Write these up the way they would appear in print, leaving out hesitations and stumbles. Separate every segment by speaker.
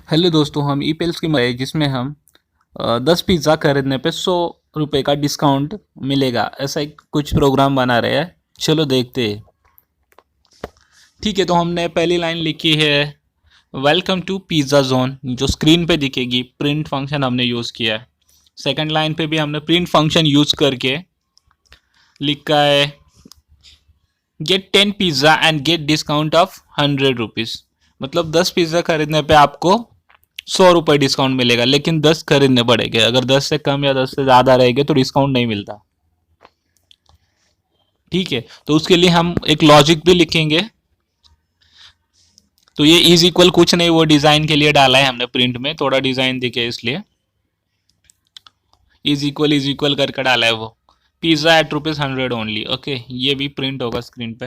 Speaker 1: Hello दोस्तों, हम ई pails की है जिसमें हम 10 पिज़्ज़ा खरीदने पे 100 रुपये का डिस्काउंट मिलेगा, ऐसा एक कुछ प्रोग्राम बना रहे हैं। चलो देखते हैं। ठीक है, तो हमने पहली लाइन लिखी है वेलकम टू पिज़्ज़ा जोन, जो स्क्रीन पे दिखेगी। प्रिंट फंक्शन हमने यूज़ किया है। सेकंड लाइन पे भी हमने प्रिंट फंक्शन यूज़ करके लिखा है get 10 pizza and get discount of 100 rupees. मतलब 10 पिज़्ज़ा खरीदने पे आपको 100 रुपये डिस्काउंट मिलेगा, लेकिन 10 खरीदने पड़ेंगे। अगर 10 से कम या 10 से ज़्यादा रहेंगे तो डिस्काउंट नहीं मिलता। ठीक है, तो उसके लिए हम एक लॉजिक भी लिखेंगे। तो ये इज इक्वल कुछ नहीं, वो डिज़ाइन के लिए डाला है हमने, प्रिंट में थोड़ा डिज़ाइन दिखे इसलिए इज इक्वल करके डाला है वो। Pizza eight ₹100 only. ओके, ये भी प्रिंट होगा स्क्रीन पे।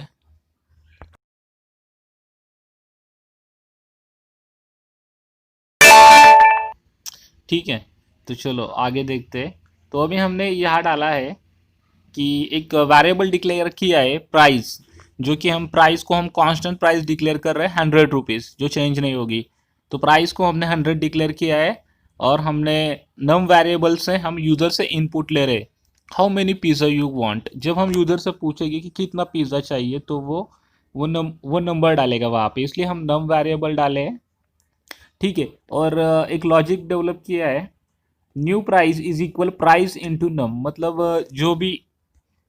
Speaker 1: ठीक है, तो चलो आगे देखते हैं। तो अभी हमने यहाँ डाला है कि एक वेरिएबल डिक्लेयर किया है प्राइस, जो कि हम प्राइस को हम कांस्टेंट प्राइस डिक्लेयर कर रहे हैं 100 रुपीज़, जो चेंज नहीं होगी। तो प्राइस को हमने 100 डिक्लेयर किया है और हमने नम वेरिएबल से हम यूज़र से इनपुट ले रहे how many pizza you want. जब हम यूज़र से पूछेंगे कि कितना पिज़्ज़ा चाहिए तो वो नंबर डालेगा वहाँ पे, इसलिए हम नम वेरिएबल डाले हैं। ठीक है, और एक लॉजिक डेवलप किया है new price is equal price into num. मतलब जो भी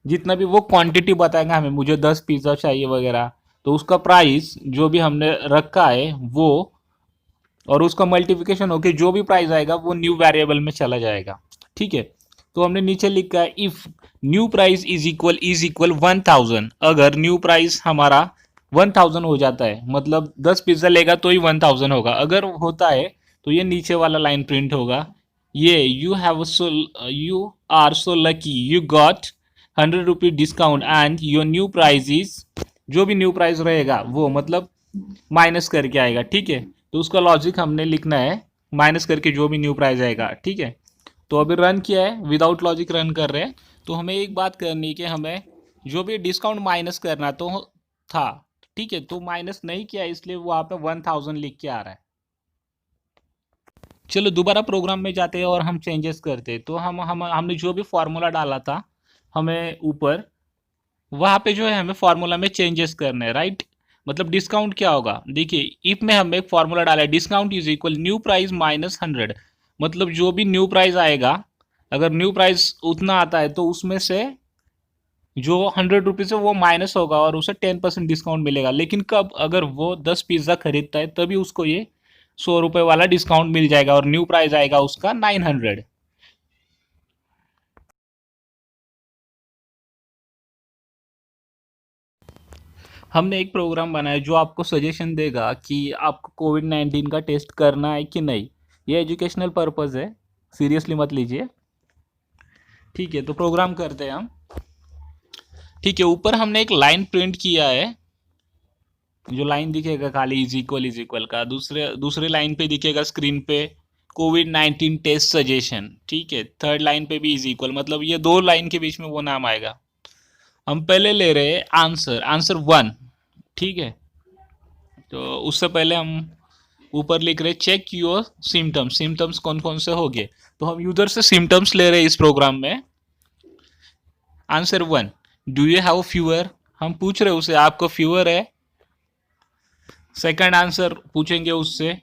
Speaker 1: जितना भी वो क्वांटिटी बताएगा हमें, मुझे 10 पिज़्ज़ा चाहिए वगैरह, तो उसका प्राइस जो भी हमने रखा है वो, और उसका मल्टीप्लिकेशन होके जो भी प्राइस आएगा वो न्यू वेरिएबल में चला जाएगा। ठीक है, तो हमने नीचे लिखा है if new price is equal 1000। अगर न्यू प्राइस हमारा 1000 हो जाता है, मतलब 10 पिज़्ज़ा लेगा तो ही 1000 होगा। अगर होता है तो ये नीचे वाला लाइन प्रिंट होगा, ये you are so lucky you got 100 rupee discount and your new price is, जो भी न्यू प्राइस रहेगा वो मतलब माइनस करके आएगा। ठीक है, तो उसका लॉजिक हमने लिखना है माइनस करके जो भी न्यू प्राइस आएगा। ठीक है, तो अभी रन किया है, विदाउट लॉजिक रन कर रहे हैं। तो हमें एक बात करनी है कि हमें जो भी डिस्काउंट माइनस करना तो था, ठीक है, तो माइनस नहीं किया इसलिए वहाँ पे 1000 लिख के आ रहा है। चलो दोबारा प्रोग्राम में जाते हैं और हम चेंजेस करते हैं। तो हमने जो भी फार्मूला डाला था हमें ऊपर, वहाँ पे जो है हमें फार्मूला में चेंजेस करने हैं, राइट। मतलब डिस्काउंट क्या होगा, देखिए इफ में हमने एक फार्मूला डाला है discount is equal new price minus 100। मतलब जो भी न्यू प्राइस आएगा, अगर न्यू प्राइस उतना आता है तो उसमें से जो 100 रुपीज़ है वो माइनस होगा और उसे 10% डिस्काउंट मिलेगा। लेकिन कब, अगर वो 10 पिज़्ज़ा खरीदता है तभी उसको ये 100 रुपये वाला डिस्काउंट मिल जाएगा और न्यू प्राइस आएगा उसका 900। हमने एक प्रोग्राम बनाया जो आपको सजेशन देगा कि आपको कोविड-19 का टेस्ट करना है कि नहीं। ये एजुकेशनल पर्पज़ है, सीरियसली मत लीजिए। ठीक है, तो प्रोग्राम करते हैं हम। ठीक है, ऊपर हमने एक लाइन प्रिंट किया है, जो लाइन दिखेगा खाली इज इक्वल का, दूसरे लाइन पे दिखेगा स्क्रीन पे कोविड-19 टेस्ट सजेशन। ठीक है, थर्ड लाइन पे भी इज इक्वल, मतलब ये दो लाइन के बीच में वो नाम आएगा। हम पहले ले रहे हैं आंसर 1। ठीक है, तो उससे पहले हम ऊपर लिख रहे चेक योर सिम्टम्स कौन कौन से हो गए। तो हम यूजर से सिम्टम्स ले रहे हैं इस प्रोग्राम में। Answer 1, do you have fever, हम पूछ रहे उसे आपको फीवर है। सेकंड आंसर पूछेंगे उससे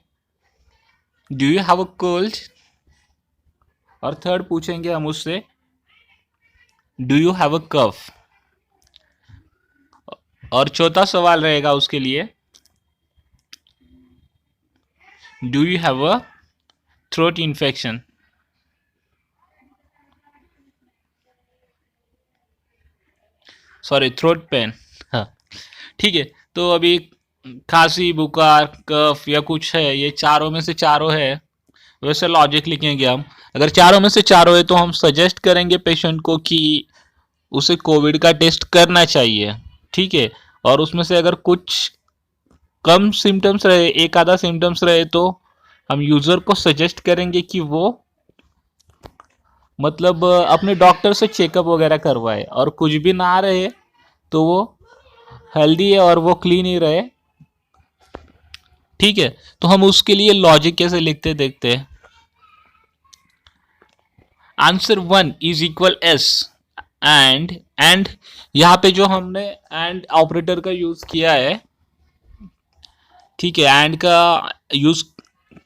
Speaker 1: do you have a cold, और थर्ड पूछेंगे हम उससे डू यू हैव अ कफ, और चौथा सवाल रहेगा उसके लिए do you have a throat infection, sorry throat pen. हाँ, ठीक है, तो अभी खांसी बुखार कफ या कुछ है, ये चारों में से चारों है। वैसे लॉजिक लिखेंगे हम, अगर चारों में से चारों है तो हम सजेस्ट करेंगे पेशेंट को कि उसे कोविड का टेस्ट करना चाहिए। ठीक है, और उसमें से अगर कुछ कम सिम्टम्स रहे, एक आधा सिम्टम्स रहे, तो हम यूजर को सजेस्ट करेंगे कि वो मतलब अपने डॉक्टर से चेकअप वगैरह करवाए, और कुछ भी ना रहे तो वो हेल्दी है और वो क्लीन ही रहे। ठीक है, तो हम उसके लिए लॉजिक कैसे लिखते देखते हैं। Answer 1 is equal S and यहाँ पे जो हमने एंड ऑपरेटर का यूज किया है, ठीक है, एंड का यूज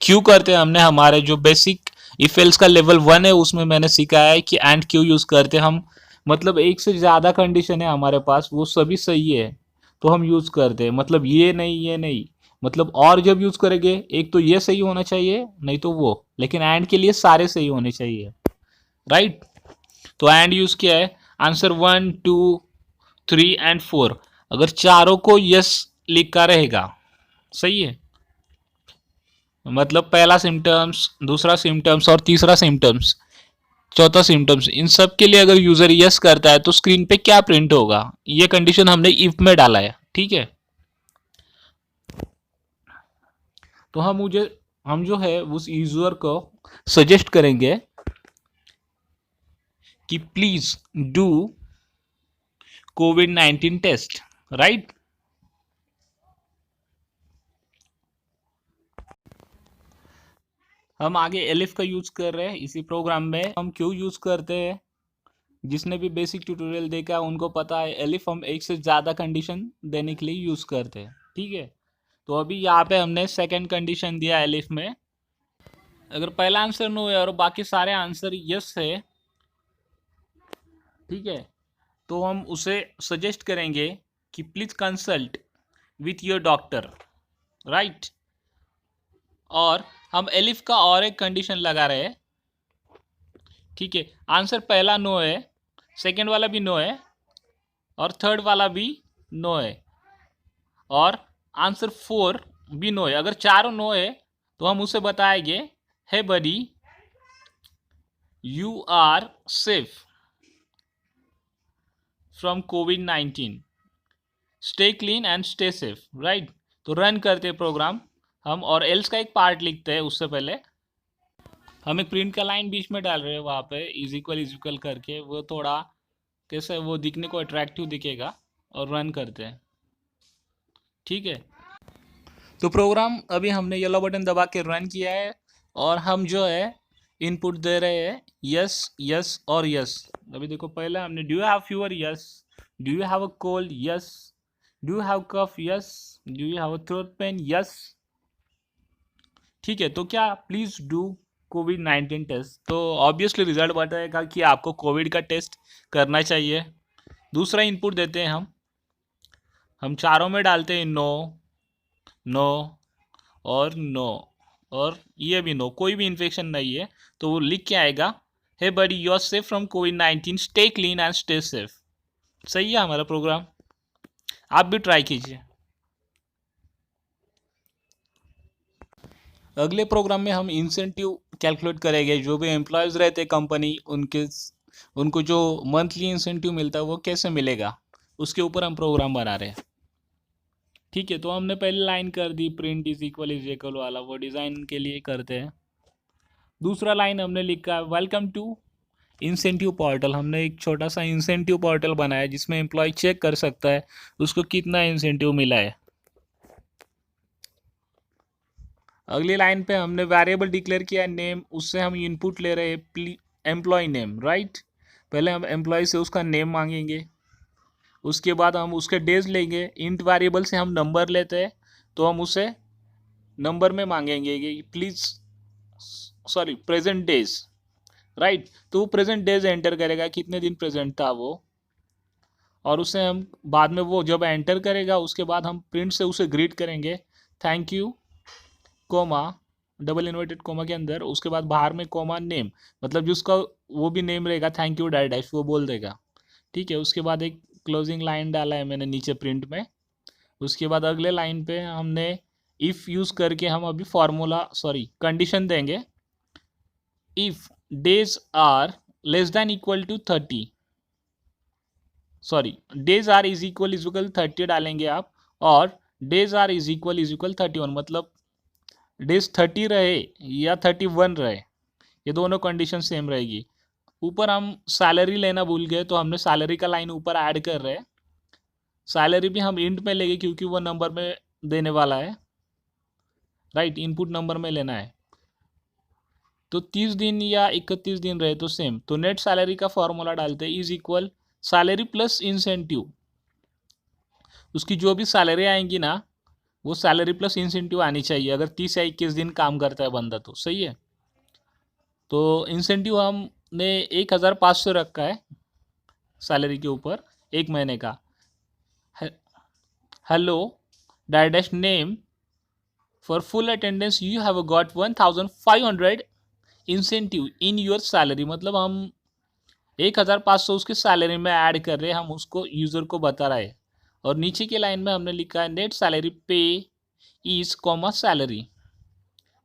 Speaker 1: क्यों करते हैं हमने, हमारे जो बेसिक इफ एल्स का लेवल 1 है उसमें मैंने सिखाया है कि एंड क्यों यूज करते हैं हम। मतलब एक से ज्यादा कंडीशन है हमारे पास, वो सभी सही है तो हम यूज करते हैं, मतलब ये नहीं, मतलब और जब यूज करेंगे एक तो ये सही होना चाहिए नहीं तो वो, लेकिन एंड के लिए सारे सही होने चाहिए, राइट। तो एंड यूज किया है। आंसर 1 2 3 एंड 4, अगर चारों को यस लिखा रहेगा, सही है, मतलब पहला सिम्टम्स, दूसरा सिम्टम्स और तीसरा सिम्टम्स, चौथा सिम्टम्स, इन सब के लिए अगर यूजर यस करता है तो स्क्रीन पे क्या प्रिंट होगा, ये कंडीशन हमने इफ में डाला है, ठीक है। तो हम जो है उस यूजर को सजेस्ट करेंगे कि प्लीज डू कोविड-19 टेस्ट, राइट। हम आगे एलिफ का यूज कर रहे हैं इसी प्रोग्राम में। हम क्यों यूज करते हैं, जिसने भी बेसिक ट्यूटोरियल देखा है उनको पता है, एलिफ हम एक से ज़्यादा कंडीशन देने के लिए यूज़ करते हैं, ठीक है। तो अभी यहाँ पे हमने सेकंड कंडीशन दिया एलिफ में, अगर पहला आंसर नो है और बाकी सारे आंसर यस है, ठीक है, तो हम उसे सजेस्ट करेंगे कि please consult with your doctor, right. और हम एलिफ का और एक कंडीशन लगा रहे हैं, ठीक है। आंसर पहला नो है, सेकेंड वाला भी नो है और थर्ड वाला भी नो है और आंसर 4 भी नो है। अगर चारों नो है तो हम उसे बताएंगे, hey buddy you are safe from कोविड-19, stay clean and stay safe, right. तो रन करते प्रोग्राम हम, और एल्स का एक पार्ट लिखते हैं। उससे पहले हम एक प्रिंट का लाइन बीच में डाल रहे हैं, वहाँ पे इज इक्वल करके, वो थोड़ा कैसे वो दिखने को अट्रैक्टिव दिखेगा, और रन करते हैं, ठीक है। तो प्रोग्राम अभी हमने येलो बटन दबा के रन किया है और हम जो है इनपुट दे रहे हैं यस यस और यस। अभी देखो, पहले हमने do you have fever, yes. Do you have a cold, yes. Do you have cough, yes. Do you have a throat pain, yes, ठीक है। तो क्या प्लीज डू कोविड-19 टेस्ट, तो ऑब्वियसली रिजल्ट बताएगा कि आपको कोविड का टेस्ट करना चाहिए। दूसरा इनपुट देते हैं हम चारों में डालते हैं नो, नो और नो, और ये भी नो, कोई भी इन्फेक्शन नहीं है, तो वो लिख के आएगा, hey buddy you are safe from कोविड-19, stay clean and stay safe. सही है हमारा प्रोग्राम, आप भी ट्राई कीजिए। अगले प्रोग्राम में हम इंसेंटिव कैलकुलेट करेंगे, जो भी एम्प्लॉयज़ रहते कंपनी उनको जो मंथली इंसेंटिव मिलता है वो कैसे मिलेगा, उसके ऊपर हम प्रोग्राम बना रहे हैं, ठीक है। तो हमने पहली लाइन कर दी प्रिंट इज इक्वल वाला, वो डिज़ाइन के लिए करते हैं। दूसरा लाइन हमने लिखा है वेलकम टू इंसेंटिव पोर्टल, हमने एक छोटा सा इंसेंटिव पोर्टल बनाया जिसमें एम्प्लॉय चेक कर सकता है उसको कितना इंसेंटिव मिला है। अगली लाइन पे हमने वेरिएबल डिक्लेयर किया नेम, उससे हम इनपुट ले रहे हैं एम्प्लॉय नेम, राइट। पहले हम एम्प्लॉय से उसका नेम मांगेंगे, उसके बाद हम उसके डेज लेंगे, इंट वेरिएबल से हम नंबर लेते हैं तो हम उसे नंबर में मांगेंगे कि please sorry present days, right. तो वो प्रेजेंट डेज एंटर करेगा कितने दिन प्रेजेंट था वो, और उसे हम बाद में वो जब एंटर करेगा उसके बाद हम प्रिंट से उसे ग्रीट करेंगे, thank you comma, double inverted comma के अंदर, उसके बाद बाहर में कोमा नेम, मतलब जिसका वो भी नेम रहेगा थैंक यू डैश वो बोल देगा, ठीक है। उसके बाद एक क्लोजिंग लाइन डाला है मैंने नीचे प्रिंट में। उसके बाद अगले लाइन पे हमने इफ़ यूज़ करके हम अभी फार्मूला सॉरी कंडीशन देंगे, if days are less than equal to 30, sorry days are is equal 30 डालेंगे आप, और डेज आर इज इक्वल 31, मतलब डेज 30 रहे या 31 रहे, ये दोनों कंडीशन सेम रहेगी। ऊपर हम सैलरी लेना भूल गए तो हमने सैलरी का लाइन ऊपर ऐड कर रहे हैं, सैलरी भी हम इंट में लेंगे क्योंकि वो नंबर में देने वाला है, राइट, इनपुट नंबर में लेना है। तो 30 दिन या 31 दिन रहे तो सेम, तो नेट सैलरी का फॉर्मूला डालते हैं is equal salary plus incentive. उसकी जो भी सैलरी आएंगी ना वो सैलरी प्लस इंसेंटिव आनी चाहिए, अगर 30 या 21 दिन काम करता है बंदा तो सही है। तो इंसेंटिव हमने 1500 रखा है सैलरी के ऊपर, एक महीने का। Hello dash name for full attendance you have got 1500 incentive in your salary, मतलब हम 1500 उसके सैलरी में ऐड कर रहे हैं, हम उसको यूज़र को बता रहे हैं। और नीचे की लाइन में हमने लिखा है नेट सैलरी पे is comma salary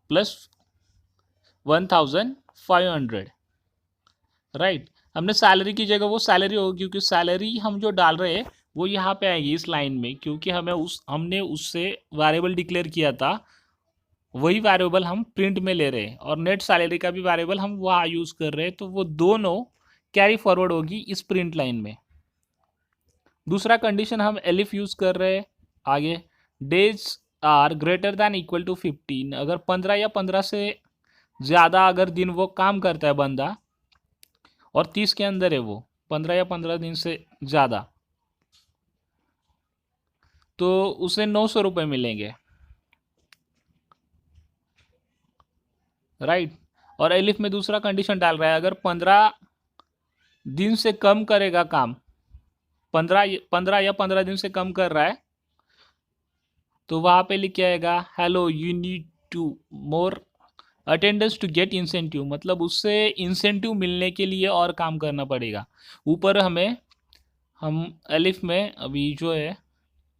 Speaker 1: plus 1500, right. हमने सैलरी की जगह वो सैलरी होगी क्योंकि सैलरी हम जो डाल रहे हैं वो यहाँ पे आएगी इस लाइन में, क्योंकि हमने उससे वेरिएबल डिक्लेयर किया था, वही वेरिएबल हम प्रिंट में ले रहे हैं, और नेट सैलरी का भी वेरिएबल हम वहाँ यूज़ कर रहे हैं, तो वो दोनों कैरी फॉरवर्ड होगी इस प्रिंट लाइन में। दूसरा कंडीशन हम एलिफ यूज़ कर रहे हैं आगे, days are greater than equal to 15, अगर 15 या 15 से ज़्यादा अगर दिन वो काम करता है बंदा और 30 के अंदर है वो 15 या 15 दिन से ज़्यादा, तो उसे 900 रुपये मिलेंगे, राइट। और एलिफ में दूसरा कंडीशन डाल रहा है अगर 15 दिन से कम करेगा काम, 15 या 15 दिन से कम कर रहा है, तो वहाँ पे लिख के आएगा hello you need to more attendance to get incentive, मतलब उससे इंसेंटिव मिलने के लिए और काम करना पड़ेगा। ऊपर हम एलिफ में अभी जो है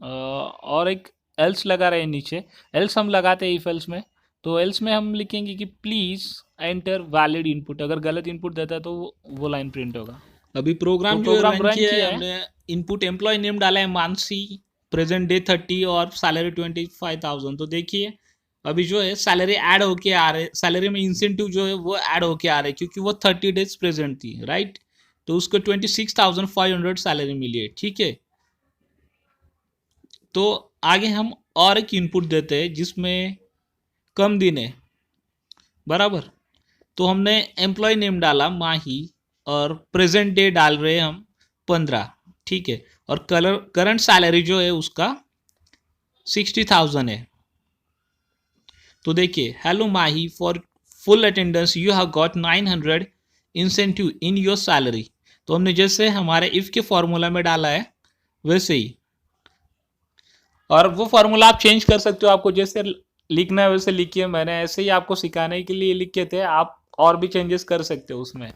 Speaker 1: और एक एल्स लगा रहे हैं नीचे, एल्स हम लगाते हैं इफ एल्स में, तो एल्स में हम लिखेंगे कि प्लीज़ एंटर वैलिड इनपुट, अगर गलत इनपुट देता है तो वो लाइन प्रिंट होगा। अभी प्रोग्राम रन किया है, हमने इनपुट एम्प्लॉय नेम डाला है मानसी, प्रेजेंट डे 30 और सैलरी 25,000। तो देखिए अभी जो है सैलरी ऐड होके आ रहे, सैलरी में इंसेंटिव जो है वो ऐड होके आ रहे क्योंकि वो 30 डेज प्रेजेंट थी, राइट। तो उसको 26,500 सैलरी मिली है, ठीक है। तो आगे हम और एक इनपुट देते हैं जिसमें कम दिन है, बराबर। तो हमने एम्प्लॉय नेम डाला माही और प्रेजेंट डे डाल रहे हैं हम 15, ठीक है। और करंट सैलरी जो है उसका 60,000 है। तो देखिए hello Mahi for full attendance you have got 900 incentive in your salary, तो हमने जैसे हमारे इफ के फॉर्मूला में डाला है वैसे ही, और वो फॉर्मूला आप चेंज कर सकते हो, आपको जैसे लिखना है वैसे लिखिए, मैंने ऐसे ही आपको सिखाने के लिए लिखे थे, आप और भी चेंजेस कर सकते हो उसमें।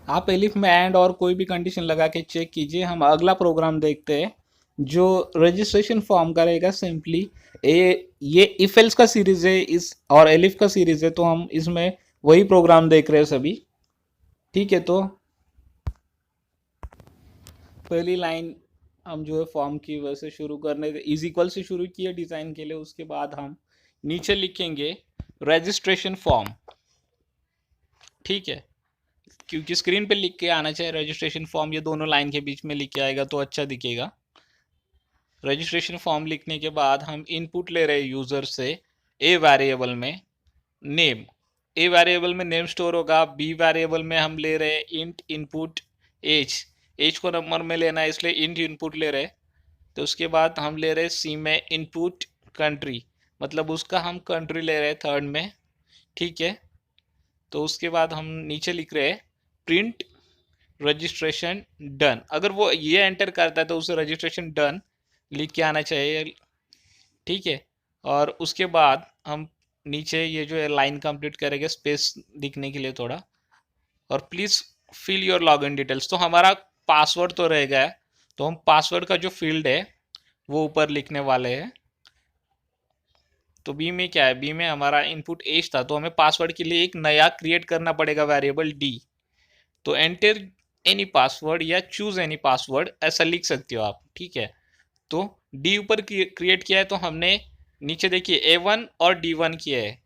Speaker 1: आप एलिफ में एंड और कोई भी कंडीशन लगा के चेक कीजिए। हम अगला प्रोग्राम देखते हैं जो रजिस्ट्रेशन फॉर्म करेगा सिंपली। ये इफ एल्स का सीरीज है इस और एलिफ का सीरीज है, तो हम इसमें वही प्रोग्राम देख रहे हैं सभी, ठीक है। तो पहली लाइन हम जो है फॉर्म की वैसे शुरू करने इज इक्वल से शुरू किए डिज़ाइन के लिए, उसके बाद हम नीचे लिखेंगे रजिस्ट्रेशन फॉर्म, ठीक है, क्योंकि स्क्रीन पे लिख के आना चाहिए रजिस्ट्रेशन फॉर्म, ये दोनों लाइन के बीच में लिख के आएगा तो अच्छा दिखेगा। रजिस्ट्रेशन फॉर्म लिखने के बाद हम इनपुट ले रहे हैं यूज़र से ए वेरिएबल में नेम, ए वेरिएबल में नेम स्टोर होगा, बी वेरिएबल में हम ले रहे हैं इंट इनपुट एज को नंबर में लेना है इसलिए इंट इनपुट ले रहे हैं। तो उसके बाद हम ले रहे हैं सी में इनपुट कंट्री, मतलब उसका हम कंट्री ले रहे हैं थर्ड में, ठीक है। तो उसके बाद हम नीचे लिख रहे हैं प्रिंट रजिस्ट्रेशन डन, अगर वो ये एंटर करता है तो उसे रजिस्ट्रेशन डन लिख के आना चाहिए, ठीक है। और उसके बाद हम नीचे ये जो है लाइन कंप्लीट करेंगे स्पेस दिखने के लिए थोड़ा, और please fill your login details, तो हमारा पासवर्ड तो रह गया है, तो हम पासवर्ड का जो फील्ड है वो ऊपर लिखने वाले हैं। तो बी में क्या है, बी में हमारा इनपुट एज था, तो हमें पासवर्ड के लिए एक नया क्रिएट करना पड़ेगा वेरिएबल डी, तो एंटर एनी पासवर्ड या चूज एनी पासवर्ड ऐसा लिख सकते हो आप, ठीक है। तो डी ऊपर क्रिएट किया है, तो हमने नीचे देखिए A1 और D1 किया है,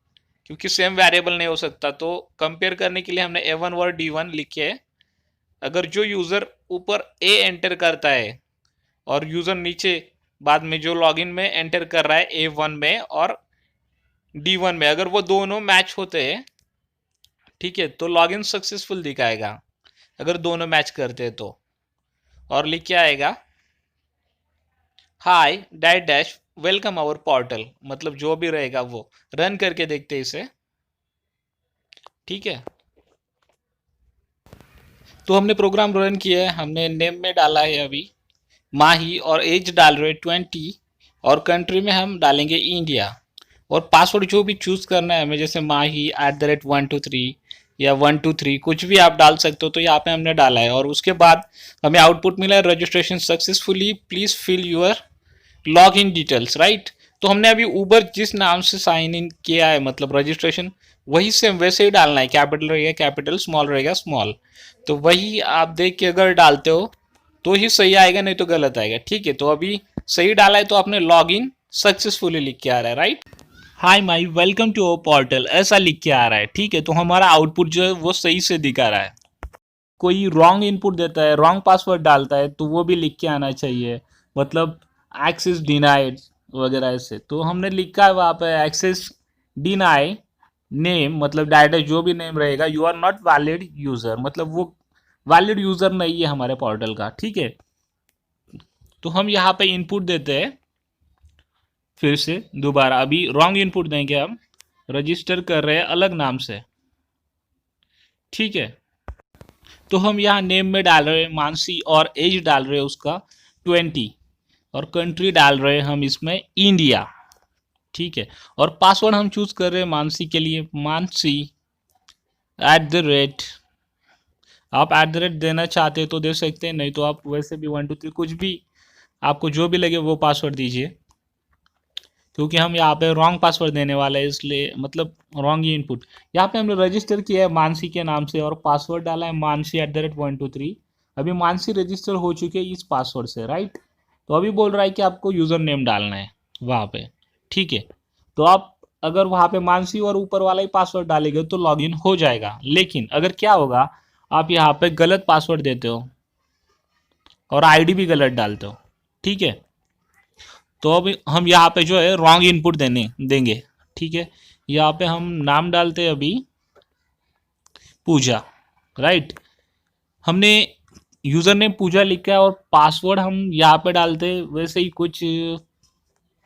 Speaker 1: क्योंकि सेम वेरिएबल नहीं हो सकता, तो कंपेयर करने के लिए हमने A1 और D1 लिखे है। अगर जो यूज़र ऊपर ए एंटर करता है और यूजर नीचे बाद में जो लॉगिन में एंटर कर रहा है A1 में और D1 में, अगर वो दोनों मैच होते हैं, ठीक है, तो लॉगिन सक्सेसफुल दिखाएगा अगर दोनों मैच करते हैं तो। और लिख के आएगा hi dash dash welcome our portal, मतलब जो भी रहेगा वो। रन करके देखते हैं इसे, ठीक है। तो हमने प्रोग्राम रन किया है, हमने नेम में डाला है अभी माही और एज डाल रहे 20 और कंट्री में हम डालेंगे इंडिया। और पासवर्ड जो भी चूज करना है हमें, जैसे माही @123 या 123 कुछ भी आप डाल सकते हो, तो यहाँ पे हमने डाला है। और उसके बाद हमें आउटपुट मिला है registration successfully, please fill your log in details, right. तो हमने अभी उबर जिस नाम से साइन इन किया है, मतलब रजिस्ट्रेशन, वही सेम वैसे ही डालना है, कैपिटल रहेगा कैपिटल, स्मॉल रहेगा स्मॉल। तो वही आप देख के अगर डालते हो तो ही सही आएगा, नहीं तो गलत आएगा, ठीक है। तो अभी सही डाला है तो आपने लॉग इन सक्सेसफुली लिख के आ रहा है, right. Hi my welcome to our portal ऐसा लिख के आ रहा है, ठीक है। तो हमारा आउटपुट जो है वो सही से दिखा रहा है। कोई रॉन्ग इनपुट देता है, रॉन्ग पासवर्ड डालता है, तो वो भी लिख के आना चाहिए, मतलब एक्सेस डिनाइड वगैरह ऐसे। तो हमने लिखा है वहाँ पे एक्सेस डिनाई नेम, मतलब डायरेक्ट जो भी नेम रहेगा, you are not valid user, मतलब वो वैलिड यूज़र नहीं है हमारे पोर्टल का, ठीक है। तो हम यहाँ पे इनपुट देते हैं फिर से दोबारा, अभी रॉन्ग इनपुट देंगे, हम रजिस्टर कर रहे हैं अलग नाम से, ठीक है। तो हम यहाँ नेम में डाल रहे हैं मानसी और एज डाल रहे हैं उसका 20 और कंट्री डाल रहे हैं हम इसमें इंडिया, ठीक है। और पासवर्ड हम चूज कर रहे हैं मानसी के लिए मानसी @ आप @ देना चाहते हैं तो दे सकते हैं, नहीं तो आप वैसे भी 123 कुछ भी आपको जो भी लगे वो पासवर्ड दीजिए, क्योंकि हम यहाँ पे रॉन्ग पासवर्ड देने वाले हैं, इसलिए मतलब रॉन्ग ही इनपुट। यहाँ पे हमने रजिस्टर किया है मानसी के नाम से और पासवर्ड डाला है मानसी @123। अभी मानसी रजिस्टर हो चुके हैं इस पासवर्ड से, राइट। तो अभी बोल रहा है कि आपको यूज़र नेम डालना है वहाँ पे, ठीक है। तो आप अगर वहाँ पे मानसी और ऊपर वाला ही पासवर्ड डालेंगे तो लॉगिन हो जाएगा। लेकिन अगर क्या होगा, आप यहाँ पे गलत पासवर्ड देते हो और आईडी भी गलत डालते हो, ठीक है, तो अब हम यहाँ पे जो है रॉन्ग इनपुट देंगे, ठीक है। यहाँ पे हम नाम डालते हैं अभी पूजा, राइट। हमने यूज़र नेम पूजा लिखा है और पासवर्ड हम यहाँ पे डालते वैसे ही कुछ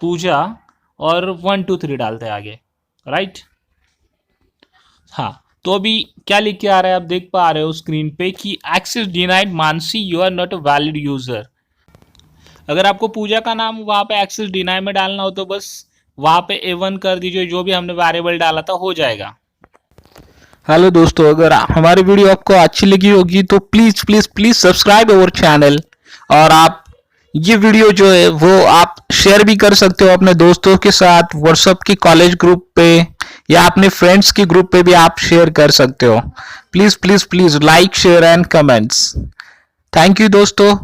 Speaker 1: पूजा और 123 डालते हैं आगे, राइट। हाँ, तो अभी क्या लिख के आ रहा है, आप देख पा रहे हो स्क्रीन पे कि access denied Mansi, you are not a valid user. अगर आपको पूजा का नाम वहाँ पे एक्सेस डिनाई में डालना हो तो बस वहाँ पे A1 कर दीजिए, जो भी हमने वेरिएबल डाला था हो जाएगा। हेलो दोस्तों, अगर हमारी वीडियो आपको अच्छी लगी होगी तो please please please subscribe our channel, और आप ये वीडियो जो है वो आप शेयर भी कर सकते हो अपने दोस्तों के साथ, व्हाट्सएप के कॉलेज ग्रुप पे या अपने फ्रेंड्स के ग्रुप पे भी आप शेयर कर सकते हो। Please please please like share and comments. Thank you दोस्तों,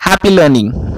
Speaker 1: हैप्पी लर्निंग।